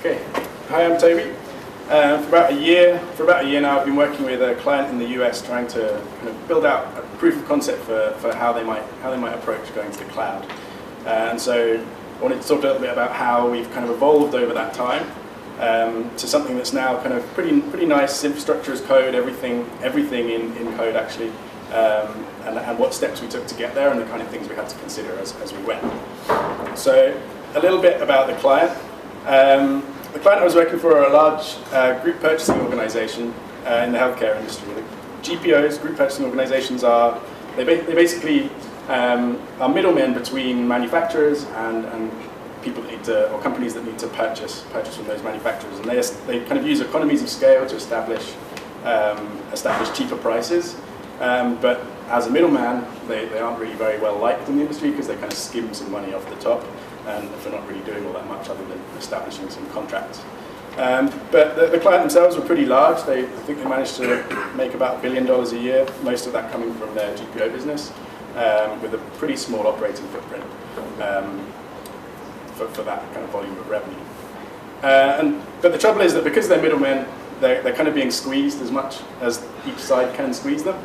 Okay, hi, I'm Toby. For about a year now, I've been working with a client in the US, trying to kind of build out a proof of concept for how they might approach going to the cloud. And so I wanted to talk a little bit about how we've kind of evolved over that time to something that's now kind of pretty nice infrastructure as code, everything in code actually, and what steps we took to get there and the kind of things we had to consider as we went. So a little bit about the client. The client I was working for are a large group purchasing organization in the healthcare industry. The GPOs, group purchasing organizations, they basically are middlemen between manufacturers and people that need to, or companies that need to purchase from those manufacturers, and they kind of use economies of scale to establish cheaper prices. But as a middleman, they aren't really very well liked in the industry because they kind of skim some money off the top, and if they're not really doing all that much other than establishing some contracts. But the client themselves were pretty large. I think they managed to make about $1 billion a year, most of that coming from their GPO business, with a pretty small operating footprint for that kind of volume of revenue. But the trouble is that because they're middlemen, they're kind of being squeezed as much as each side can squeeze them.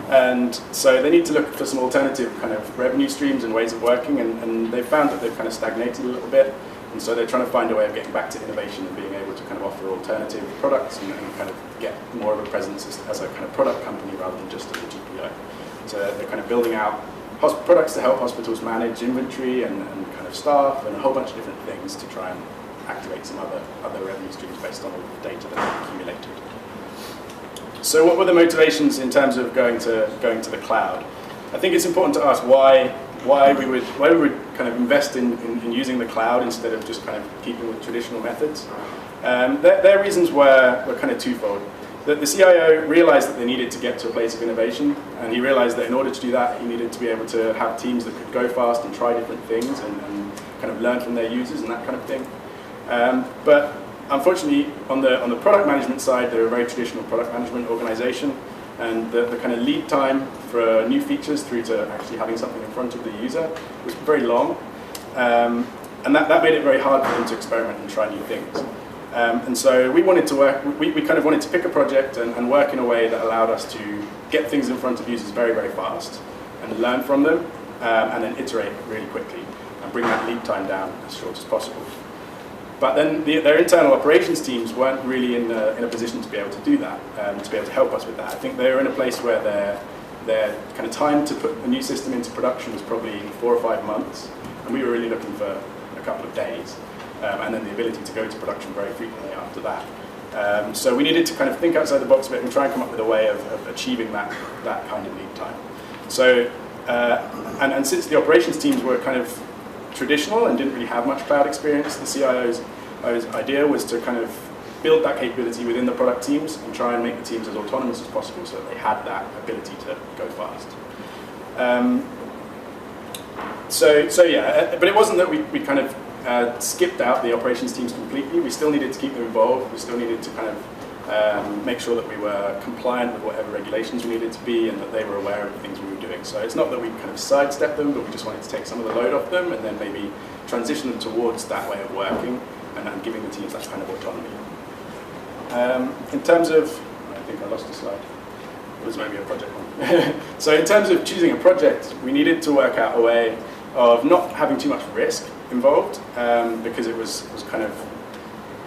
And so they need to look for some alternative kind of revenue streams and ways of working, and they've found that they've kind of stagnated a little bit, and so they're trying to find a way of getting back to innovation and being able to kind of offer alternative products and kind of get more of a presence as a kind of product company rather than just as a GPO. So they're kind of building out products to help hospitals manage inventory and kind of staff and a whole bunch of different things to try and activate some other revenue streams based on all the data that they've accumulated. So what were the motivations in terms of going to the cloud? I think it's important to ask why we would kind of invest in using the cloud instead of just kind of keeping with traditional methods. Their reasons were kind of twofold. The CIO realized that they needed to get to a place of innovation, and he realized that in order to do that, he needed to be able to have teams that could go fast and try different things and kind of learn from their users and that kind of thing. But unfortunately, on the product management side, they're a very traditional product management organization, and the kind of lead time for new features through to actually having something in front of the user was very long, and that made it very hard for them to experiment and try new things. And so we wanted to we kind of wanted to pick a project and work in a way that allowed us to get things in front of users very, very fast and learn from them, and then iterate really quickly and bring that lead time down as short as possible. But then their internal operations teams weren't really in a position to be able to do that, to be able to help us with that. I think they were in a place where their kind of time to put a new system into production was probably 4 or 5 months, and we were really looking for a couple of days, and then the ability to go to production very frequently after that. So we needed to kind of think outside the box a bit and try and come up with a way of achieving that kind of lead time. So, and since the operations teams were kind of traditional and didn't really have much cloud experience, the CIO's idea was to kind of build that capability within the product teams and try and make the teams as autonomous as possible so that they had that ability to go fast. So yeah, but it wasn't that we kind of skipped out the operations teams completely. We still needed to keep them involved. We still needed to kind of make sure that we were compliant with whatever regulations we needed to be and that they were aware of the things we were doing. So it's not that we kind of sidestepped them, but we just wanted to take some of the load off them and then maybe transition them towards that way of working and giving the teams that kind of autonomy. In terms of, I think I lost a slide. It was maybe a project one. So in terms of choosing a project, we needed to work out a way of not having too much risk involved, because it was kind of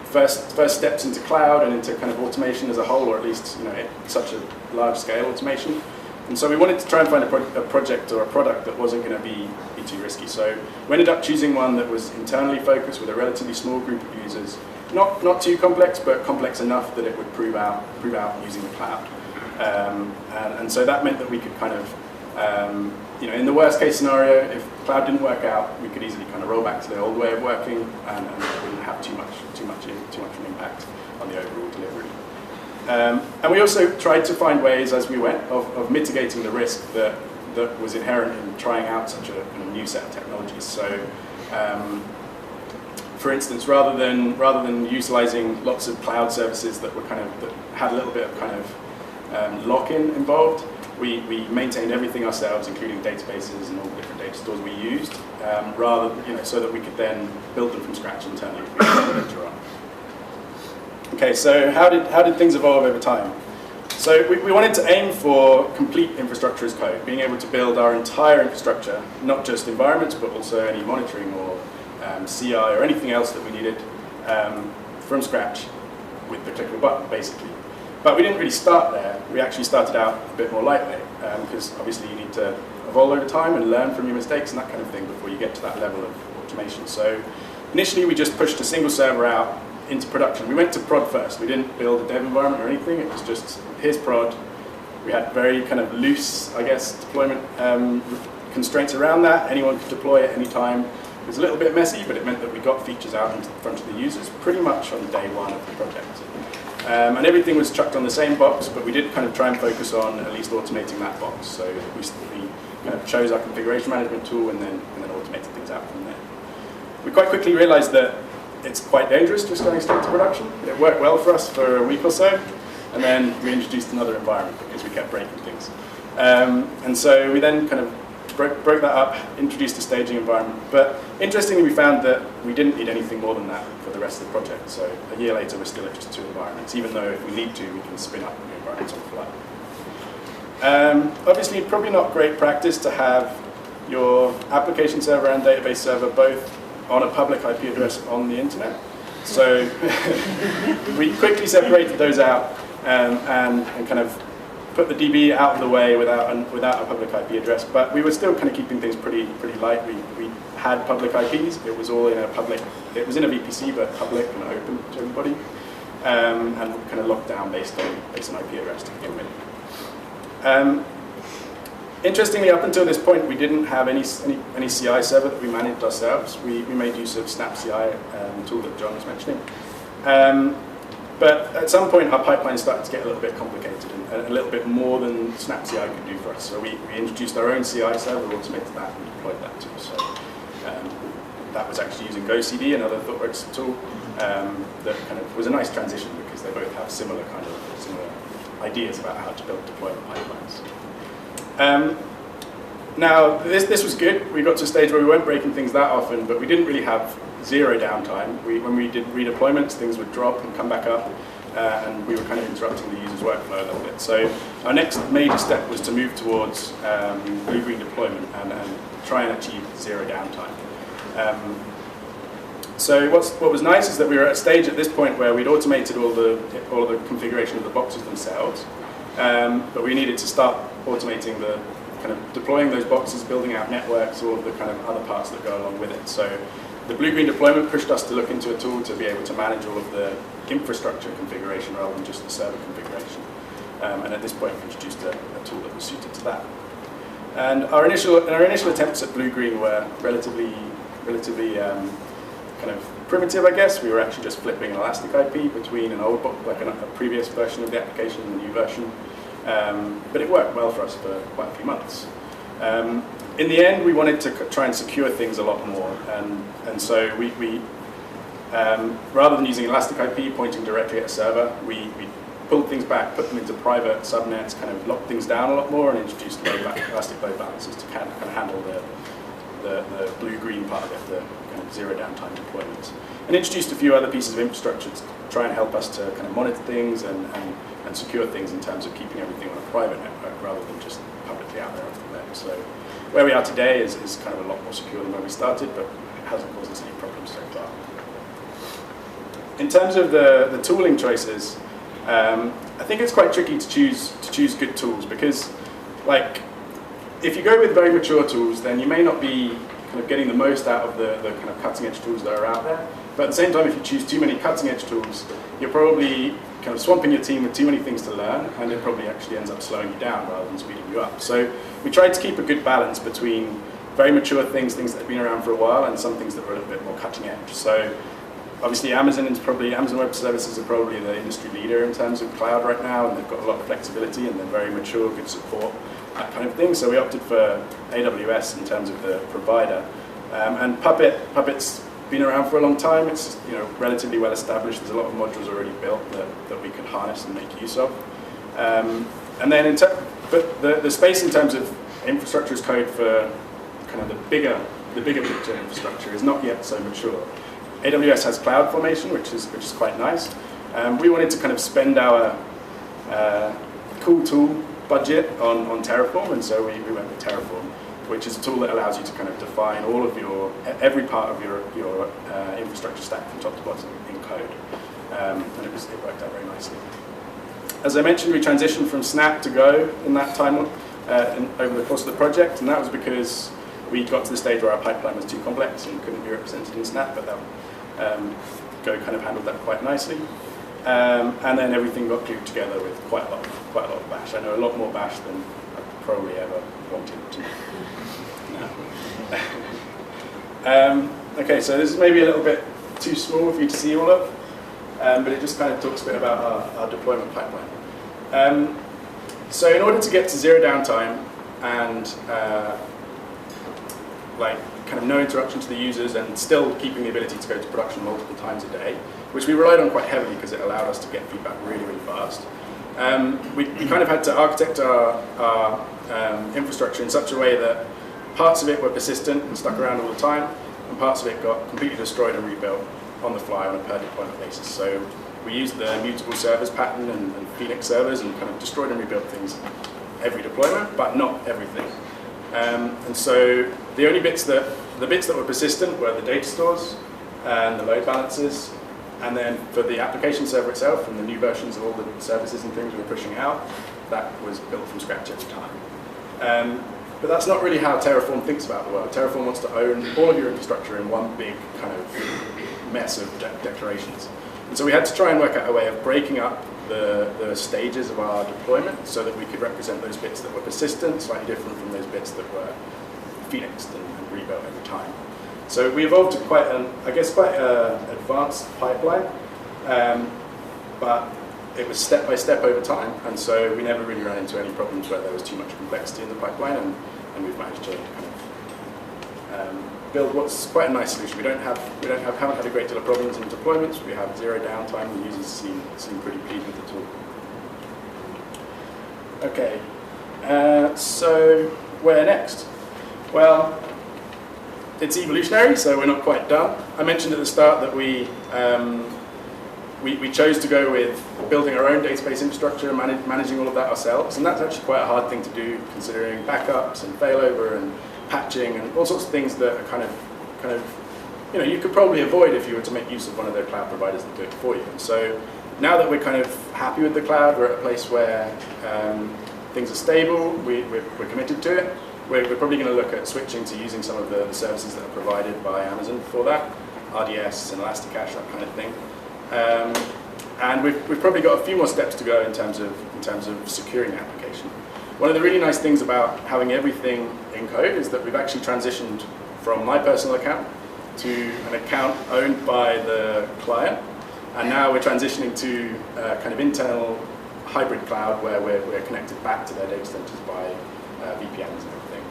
first steps into cloud and into kind of automation as a whole, or at least such a large scale automation. And so we wanted to try and find a project or a product that wasn't going to be too risky. So we ended up choosing one that was internally focused with a relatively small group of users, not too complex, but complex enough that it would prove out using the cloud. And so that meant that we could kind of in the worst case scenario, if cloud didn't work out, we could easily kind of roll back to the old way of working, and it wouldn't have too much of an impact on the overall delivery. And we also tried to find ways as we went of mitigating the risk that was inherent in trying out such a kind of new set of technologies. So, for instance, rather than utilizing lots of cloud services that had a little bit of kind of lock-in involved, we maintained everything ourselves, including databases and all the different data stores we used, so that we could then build them from scratch internally later on. Okay, so how did things evolve over time? So we wanted to aim for complete infrastructure as code, being able to build our entire infrastructure, not just environments, but also any monitoring or CI or anything else that we needed from scratch with the click of a button, basically. But we didn't really start there. We actually started out a bit more lightly, because obviously you need to evolve over time and learn from your mistakes and that kind of thing before you get to that level of automation. So initially we just pushed a single server out into production. We went to prod first. We didn't build a dev environment or anything. It was just, here's prod. We had very kind of loose, I guess, deployment constraints around that. Anyone could deploy at any time. It was a little bit messy, but it meant that we got features out into the front of the users pretty much on day one of the project. And everything was chucked on the same box, but we did kind of try and focus on at least automating that box. So we kind of chose our configuration management tool and then automated things out from there. We quite quickly realized that it's quite dangerous just going straight to production. It worked well for us for a week or so, and then we introduced another environment because we kept breaking things. And so we then kind of broke that up, introduced a staging environment. But interestingly, we found that we didn't need anything more than that for the rest of the project. So a year later, we're still at just 2 environments, even though if we need to, we can spin up new environments on the fly. Obviously, probably not great practice to have your application server and database server both on a public IP address on the internet. So we quickly separated those out and kind of put the DB out of the way without a public IP address. But we were still kind of keeping things pretty light. We had public IPs. It was all in a public. It was in a VPC, but public and open to everybody, and kind of locked down based on IP address to begin with. Interestingly, up until this point, we didn't have any CI server that we managed ourselves. We made use of SnapCI, the tool that John was mentioning. But at some point, our pipeline started to get a little bit complicated and a little bit more than SnapCI could do for us. So we introduced our own CI server, automated that, and deployed that too. So that was actually using GoCD, another Thoughtworks tool, that kind of was a nice transition because they both have similar ideas about how to build deployment pipelines. Now, this was good. We got to a stage where we weren't breaking things that often, but we didn't really have zero downtime. When we did redeployments, things would drop and come back up, and we were kind of interrupting the user's workflow a little bit. So our next major step was to move towards blue-green deployment and try and achieve zero downtime. So what was nice is that we were at a stage at this point where we'd automated all the configuration of the boxes themselves, but we needed to start automating the kind of deploying those boxes, building out networks, all of the kind of other parts that go along with it. So the blue-green deployment pushed us to look into a tool to be able to manage all of the infrastructure configuration rather than just the server configuration. And at this point, we introduced a tool that was suited to that. And our initial attempts at blue-green were relatively kind of primitive, I guess. We were actually just flipping an elastic IP between an old box, like a previous version of the application and the new version. But it worked well for us for quite a few months. In the end, we wanted to try and secure things a lot more, and so we rather than using elastic IP pointing directly at a server, we pulled things back, put them into private subnets, kind of locked things down a lot more, and introduced elastic load balancers to kind of handle the blue-green part of it, the kind of zero downtime deployments, and introduced a few other pieces of infrastructure to try and help us to kind of monitor things and secure things in terms of keeping everything on a private network rather than just publicly out there off the web. So where we are today is kind of a lot more secure than when we started, but it hasn't caused us any problems so far. In terms of the tooling choices, I think it's quite tricky to choose good tools because, like, if you go with very mature tools, then you may not be kind of getting the most out of the kind of cutting edge tools that are out there. But at the same time, if you choose too many cutting edge tools, you're probably kind of swamping your team with too many things to learn, and it probably actually ends up slowing you down rather than speeding you up. So we tried to keep a good balance between very mature things that have been around for a while, and some things that were a little bit more cutting edge. So obviously Amazon Web Services are probably the industry leader in terms of cloud right now, and they've got a lot of flexibility and they're very mature, good support, that kind of thing. So we opted for AWS in terms of the provider. And Puppet's been around for a long time. It's relatively well established. There's a lot of modules already built that we can harness and make use of. And then but the space in terms of infrastructure as code for kind of the bigger picture infrastructure is not yet so mature. AWS has CloudFormation, which is quite nice, We wanted to kind of spend our cool tool budget on Terraform, and so we went with Terraform, which is a tool that allows you to kind of define all of every part of your infrastructure stack from top to bottom in code, and it worked out very nicely. As I mentioned, we transitioned from Snap to Go in that time over the course of the project, and that was because we got to the stage where our pipeline was too complex and couldn't be represented in Snap, but Go kind of handled that quite nicely. And then everything got glued together with quite a lot of Bash. I know a lot more Bash than I probably ever wanted to know. Okay, so this is maybe a little bit too small for you to see all of, but it just kind of talks a bit about our deployment pipeline. So in order to get to zero downtime and kind of no interruption to the users and still keeping the ability to go to production multiple times a day, which we relied on quite heavily because it allowed us to get feedback really, really fast. We kind of had to architect our infrastructure in such a way that parts of it were persistent and stuck around all the time, and parts of it got completely destroyed and rebuilt on the fly on a per deployment basis. So we used the mutable servers pattern and Phoenix servers and kind of destroyed and rebuilt things every deployment, but not everything. And so the only bits that were persistent were the data stores and the load balancers, and then for the application server itself and the new versions of all the services and things we were pushing out, that was built from scratch every time. But that's not really how Terraform thinks about the world. Terraform wants to own all of your infrastructure in one big kind of mess of declarations. And so we had to try and work out a way of breaking up the stages of our deployment so that we could represent those bits that were persistent, slightly different from those bits that were phoenixed and rebuilt over time. So we evolved to quite an advanced pipeline, but it was step by step over time, and so we never really ran into any problems where there was too much complexity in the pipeline, and we've managed to kind of build what's quite a nice solution. We haven't had a great deal of problems in deployments. We have zero downtime. The users seem pretty pleased with the tool. Okay, so where next? Well, it's evolutionary, so we're not quite done. I mentioned at the start that we chose to go with building our own database infrastructure and managing all of that ourselves, and that's actually quite a hard thing to do, considering backups and failover and patching and all sorts of things that are kind of you could probably avoid if you were to make use of one of the cloud providers that do it for you. And so now that we're kind of happy with the cloud, we're at a place where things are stable, we're committed to it. We're probably going to look at switching to using some of the services that are provided by Amazon for that, RDS and Elasticache, that kind of thing. And we've probably got a few more steps to go in terms of securing the application. One of the really nice things about having everything in code is that we've actually transitioned from my personal account to an account owned by the client, and now we're transitioning to a kind of internal hybrid cloud where we're connected back to their data centers by VPNs and everything.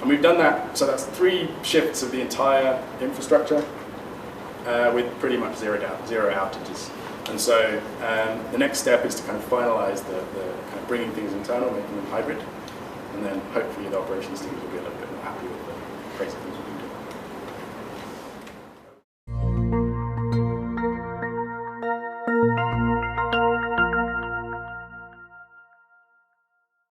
And we've done that, so that's 3 shifts of the entire infrastructure with pretty much zero outages. And so the next step is to kind of finalize the kind of bringing things internal, making them hybrid, and then hopefully the operations teams will be a little bit more happy with the crazy things we can